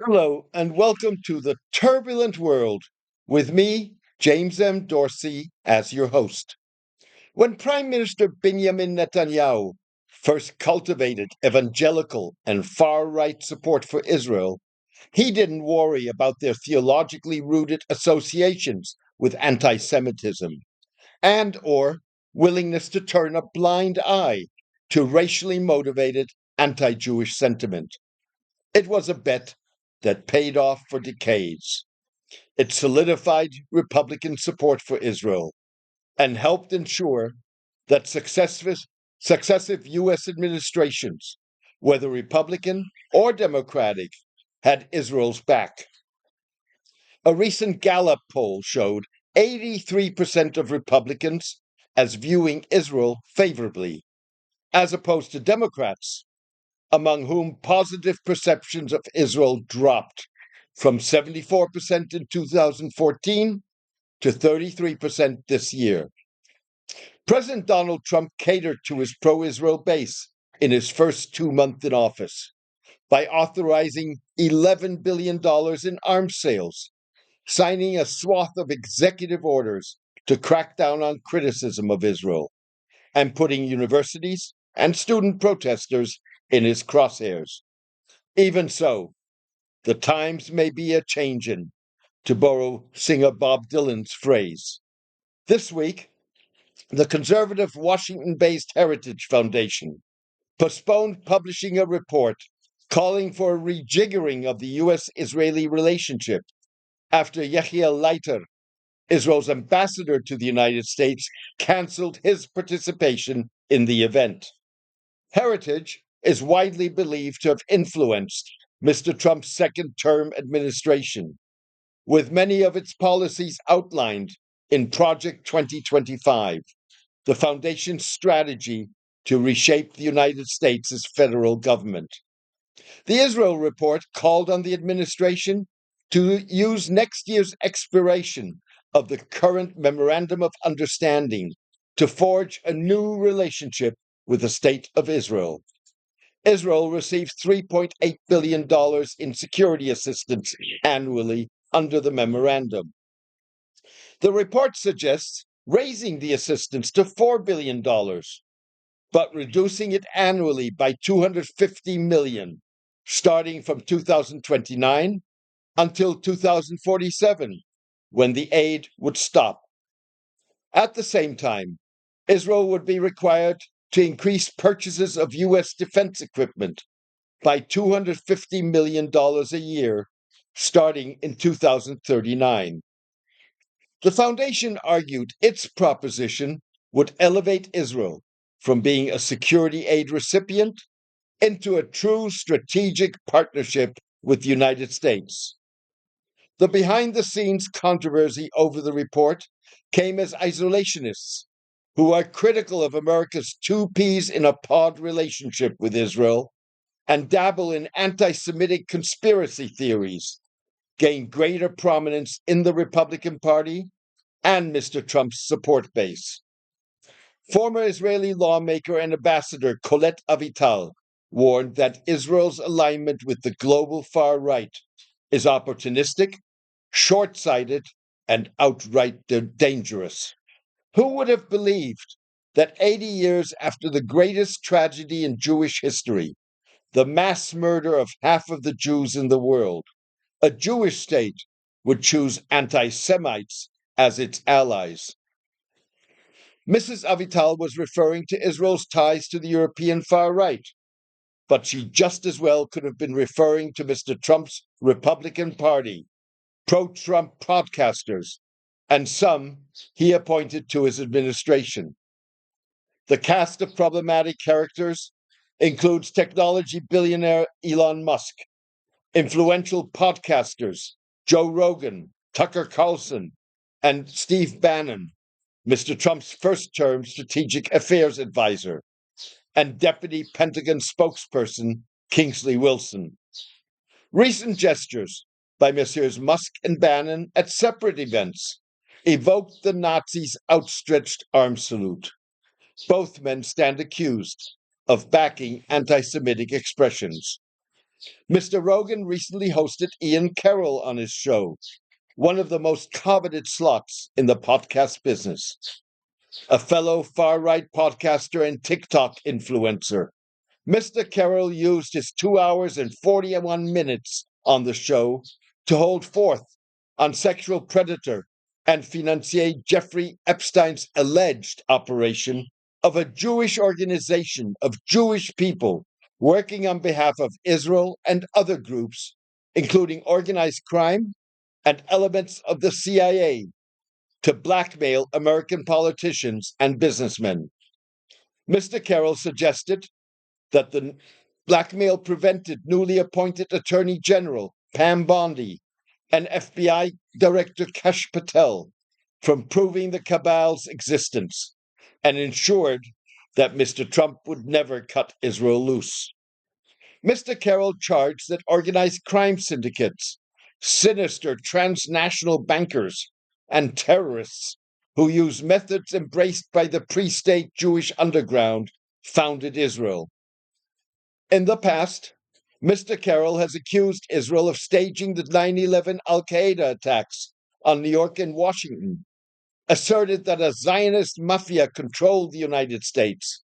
Hello, and welcome to the turbulent world with me, James M. Dorsey, as your host. When Prime Minister Binyamin Netanyahu first cultivated evangelical and far right support for Israel, he didn't worry about their theologically rooted associations with anti-Semitism and/or willingness to turn a blind eye to racially motivated anti-Jewish sentiment. It was a bet that paid off for decades. It solidified Republican support for Israel and helped ensure that successive U.S. administrations, whether Republican or Democratic, had Israel's back. A recent Gallup poll showed 83% of Republicans as viewing Israel favorably, as opposed to Democrats, among whom positive perceptions of Israel dropped from 74% in 2014 to 33% this year. President Donald Trump catered to his pro-Israel base in his first 2 months in office by authorizing $11 billion in arms sales, signing a swath of executive orders to crack down on criticism of Israel, and putting universities and student protesters in his crosshairs. Even so, the times may be a changin', to borrow singer Bob Dylan's phrase. This week, the conservative Washington-based Heritage Foundation postponed publishing a report calling for a rejiggering of the U.S.-Israeli relationship after Yechiel Leiter, Israel's ambassador to the United States, canceled his participation in the event. Heritage is widely believed to have influenced Mr. Trump's second-term administration, with many of its policies outlined in Project 2025, the foundation's strategy to reshape the United States' federal government. The Israel report called on the administration to use next year's expiration of the current Memorandum of Understanding to forge a new relationship with the State of Israel. Israel receives $3.8 billion in security assistance annually under the memorandum. The report suggests raising the assistance to $4 billion, but reducing it annually by $250 million, starting from 2029 until 2047, when the aid would stop. At the same time, Israel would be required to increase purchases of U.S. defense equipment by $250 million a year, starting in 2039. The foundation argued its proposition would elevate Israel from being a security aid recipient into a true strategic partnership with the United States. The behind-the-scenes controversy over the report came as isolationists who are critical of America's two-peas-in-a-pod relationship with Israel and dabble in anti-Semitic conspiracy theories gain greater prominence in the Republican Party and Mr. Trump's support base. Former Israeli lawmaker and ambassador Colette Avital warned that Israel's alignment with the global far right is opportunistic, short-sighted, and outright dangerous. Who would have believed that 80 years after the greatest tragedy in Jewish history, the mass murder of half of the Jews in the world, a Jewish state would choose anti-Semites as its allies? Mrs. Avital was referring to Israel's ties to the European far right, but she just as well could have been referring to Mr. Trump's Republican Party, pro-Trump podcasters, and some he appointed to his administration. The cast of problematic characters includes technology billionaire Elon Musk, influential podcasters Joe Rogan, Tucker Carlson, and Steve Bannon, Mr. Trump's first-term strategic affairs advisor, and Deputy Pentagon spokesperson Kingsley Wilson. Recent gestures by Messrs. Musk and Bannon at separate events evoked the Nazis' outstretched arm salute. Both men stand accused of backing anti-Semitic expressions. Mr. Rogan recently hosted Ian Carroll on his show, one of the most coveted slots in the podcast business. A fellow far-right podcaster and TikTok influencer, Mr. Carroll used his 2 hours and 41 minutes on the show to hold forth on sexual predator and financier Jeffrey Epstein's alleged operation of a Jewish organization of Jewish people working on behalf of Israel and other groups, including organized crime and elements of the CIA, to blackmail American politicians and businessmen. Mr. Carroll suggested that the blackmail prevented newly appointed Attorney General Pam Bondi and FBI Director Kash Patel from proving the cabal's existence and ensured that Mr. Trump would never cut Israel loose. Mr. Carroll charged that organized crime syndicates, sinister transnational bankers, and terrorists who use methods embraced by the pre-state Jewish underground founded Israel. In the past, Mr. Carroll has accused Israel of staging the 9/11 al-Qaeda attacks on New York and Washington, asserted that a Zionist mafia controlled the United States,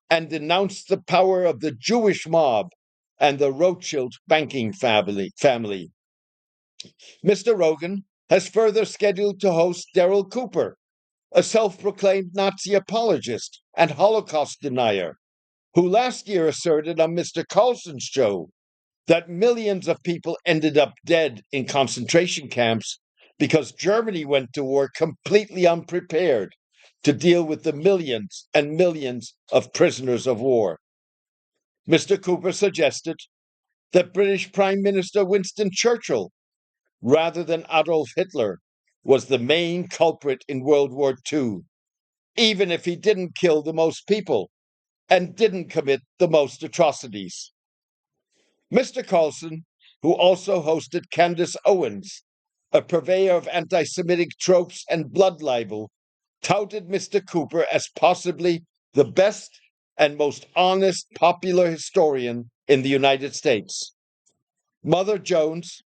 and denounced the power of the Jewish mob and the Rothschild banking family. Mr. Rogan has further scheduled to host Daryl Cooper, a self-proclaimed Nazi apologist and Holocaust denier, who last year asserted on Mr. Carlson's show that millions of people ended up dead in concentration camps because Germany went to war completely unprepared to deal with the millions and millions of prisoners of war. Mr. Cooper suggested that British Prime Minister Winston Churchill, rather than Adolf Hitler, was the main culprit in World War II, even if he didn't kill the most people and didn't commit the most atrocities. Mr. Carlson, who also hosted Candace Owens, a purveyor of anti-Semitic tropes and blood libel, touted Mr. Cooper as possibly the best and most honest popular historian in the United States. Mother Jones,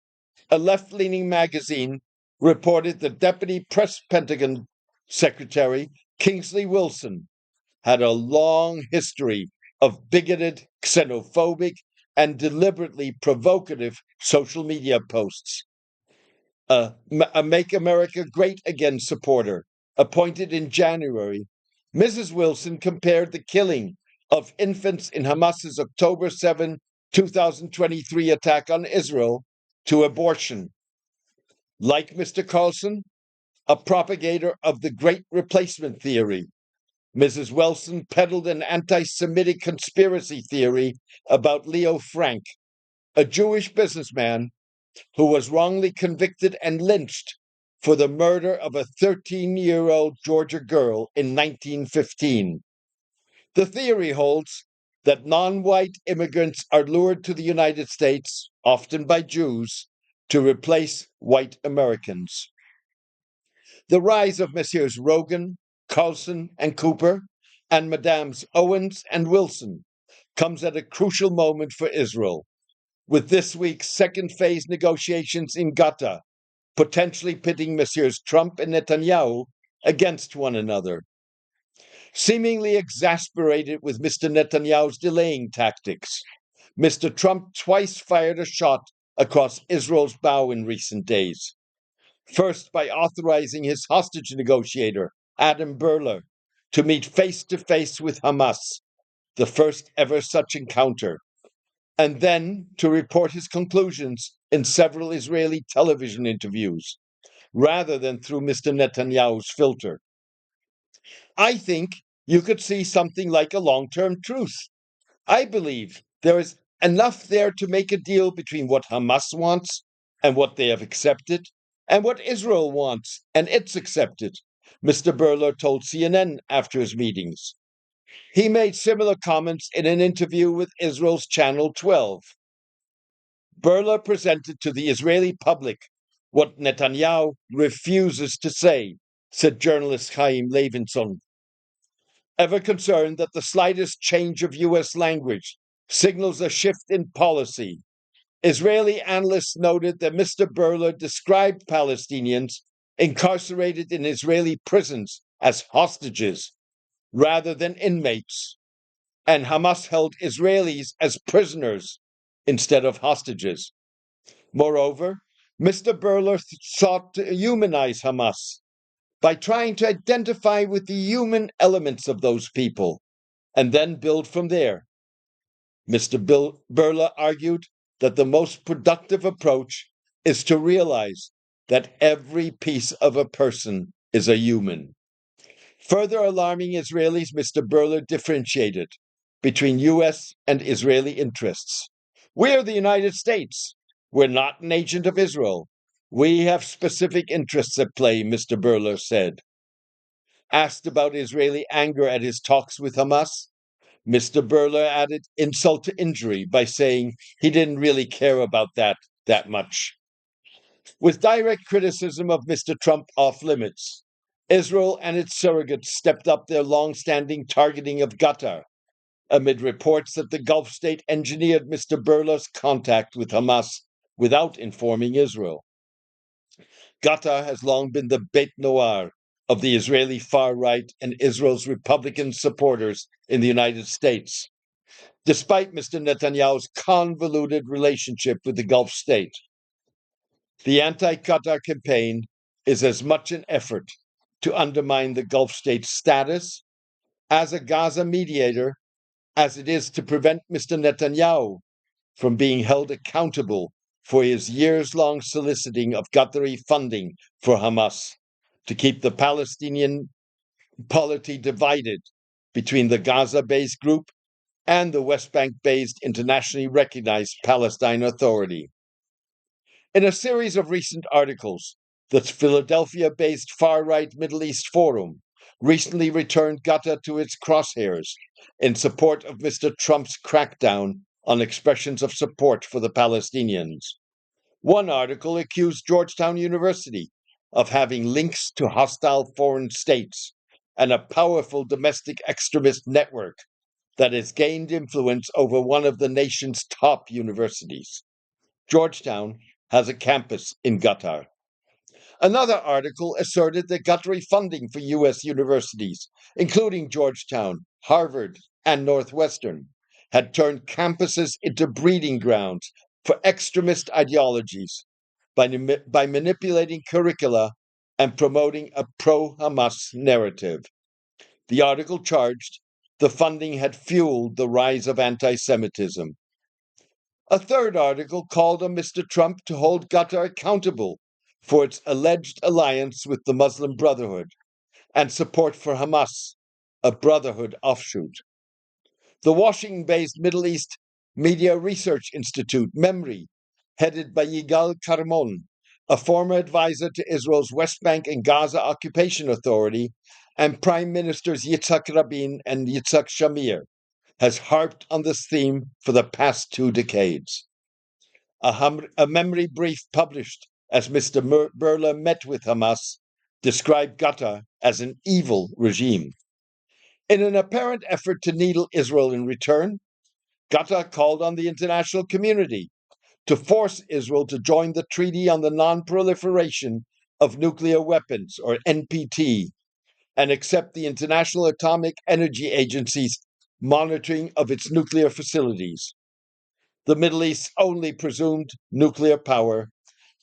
a left-leaning magazine, reported that Deputy Press Pentagon Secretary Kingsley Wilson had a long history of bigoted, xenophobic, and deliberately provocative social media posts. A Make America Great Again supporter, appointed in January, Mrs. Wilson compared the killing of infants in Hamas's October 7, 2023 attack on Israel to abortion. Like Mr. Carlson, a propagator of the Great Replacement theory, Mrs. Wilson peddled an anti-Semitic conspiracy theory about Leo Frank, a Jewish businessman who was wrongly convicted and lynched for the murder of a 13-year-old Georgia girl in 1915. The theory holds that non-white immigrants are lured to the United States, often by Jews, to replace white Americans. The rise of Messrs. Rogan, Carlson, and Cooper, and Madames Owens and Wilson comes at a crucial moment for Israel, with this week's second phase negotiations in Qatar, potentially pitting Messrs. Trump and Netanyahu against one another. Seemingly exasperated with Mr. Netanyahu's delaying tactics, Mr. Trump twice fired a shot across Israel's bow in recent days. First, by authorizing his hostage negotiator, Adam Berler, to meet face-to-face with Hamas, the first ever such encounter, and then to report his conclusions in several Israeli television interviews, rather than through Mr. Netanyahu's filter. I think you could see something like a long-term truce. I believe there is enough there to make a deal between what Hamas wants and what they have accepted, and what Israel wants and it's accepted, Mr. Berler told CNN after his meetings. He made similar comments in an interview with Israel's Channel 12. Berler presented to the Israeli public what Netanyahu refuses to say, said journalist Chaim Levinson. Ever concerned that the slightest change of U.S. language signals a shift in policy, Israeli analysts noted that Mr. Berler described Palestinians incarcerated in Israeli prisons as hostages rather than inmates, and Hamas held Israelis as prisoners instead of hostages. Moreover, Mr. Berler sought to humanize Hamas by trying to identify with the human elements of those people and then build from there. Mr. Berler argued that the most productive approach is to realize that every piece of a person is a human. Further alarming Israelis, Mr. Berler differentiated between U.S. and Israeli interests. We are the United States. We're not an agent of Israel. We have specific interests at play, Mr. Berler said. Asked about Israeli anger at his talks with Hamas, Mr. Berler added insult to injury by saying he didn't really care about that much. With direct criticism of Mr. Trump off limits, Israel and its surrogates stepped up their long-standing targeting of Qatar, amid reports that the Gulf state engineered Mr. Berler's contact with Hamas without informing Israel. Qatar has long been the bête noire of the Israeli far right and Israel's Republican supporters in the United States, despite Mr. Netanyahu's convoluted relationship with the Gulf state. The anti-Qatar campaign is as much an effort to undermine the Gulf state's status as a Gaza mediator as it is to prevent Mr. Netanyahu from being held accountable for his years-long soliciting of Qatari funding for Hamas to keep the Palestinian polity divided between the Gaza-based group and the West Bank-based internationally recognized Palestine Authority. In a series of recent articles, the Philadelphia-based far-right Middle East Forum recently returned Qatar to its crosshairs in support of Mr. Trump's crackdown on expressions of support for the Palestinians. One article accused Georgetown University of having links to hostile foreign states and a powerful domestic extremist network that has gained influence over one of the nation's top universities. Georgetown has a campus in Qatar. Another article asserted that Qatari funding for U.S. universities, including Georgetown, Harvard, and Northwestern, had turned campuses into breeding grounds for extremist ideologies by manipulating curricula and promoting a pro-Hamas narrative. The article charged the funding had fueled the rise of anti-Semitism. A third article called on Mr. Trump to hold Qatar accountable for its alleged alliance with the Muslim Brotherhood and support for Hamas, a Brotherhood offshoot. The Washington-based Middle East Media Research Institute, MEMRI, headed by Yigal Karmon, a former advisor to Israel's West Bank and Gaza Occupation Authority, and Prime Ministers Yitzhak Rabin and Yitzhak Shamir, has harped on this theme for the past 2 decades. A memory brief published as Mr. Berler met with Hamas described Qatar as an evil regime. In an apparent effort to needle Israel in return, Qatar called on the international community to force Israel to join the Treaty on the Non-Proliferation of Nuclear Weapons, or NPT, and accept the International Atomic Energy Agency's monitoring of its nuclear facilities. The Middle East's only presumed nuclear power,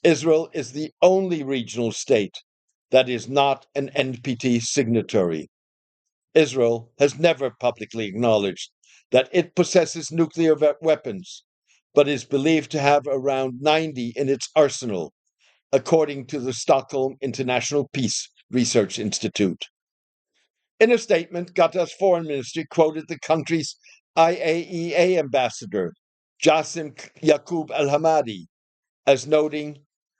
Israel is the only regional state that is not an NPT signatory. Israel has never publicly acknowledged that it possesses nuclear weapons, but is believed to have around 90 in its arsenal, according to the Stockholm International Peace Research Institute. In a statement, Qatar's foreign ministry quoted the country's IAEA ambassador, Jassim Yaqub al-Hamadi, as noting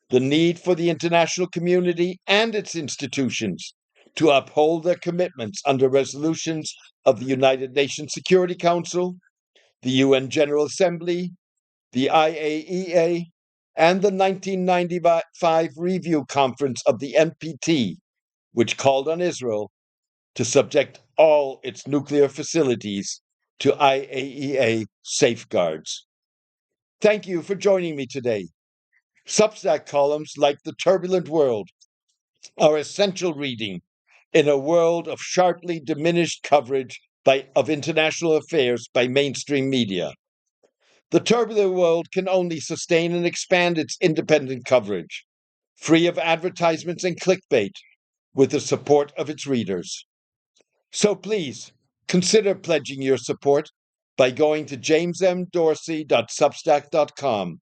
the need for the international community and its institutions to uphold their commitments under resolutions of the United Nations Security Council, the UN General Assembly, the IAEA, and the 1995 Review Conference of the NPT, which called on Israel to subject all its nuclear facilities to IAEA safeguards. Thank you for joining me today. Substack columns like The Turbulent World are essential reading in a world of sharply diminished coverage of international affairs by mainstream media. The turbulent world can only sustain and expand its independent coverage, free of advertisements and clickbait, with the support of its readers. So please, consider pledging your support by going to jamesmdorsey.substack.com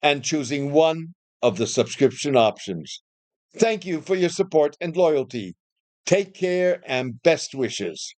and choosing one of the subscription options. Thank you for your support and loyalty. Take care and best wishes.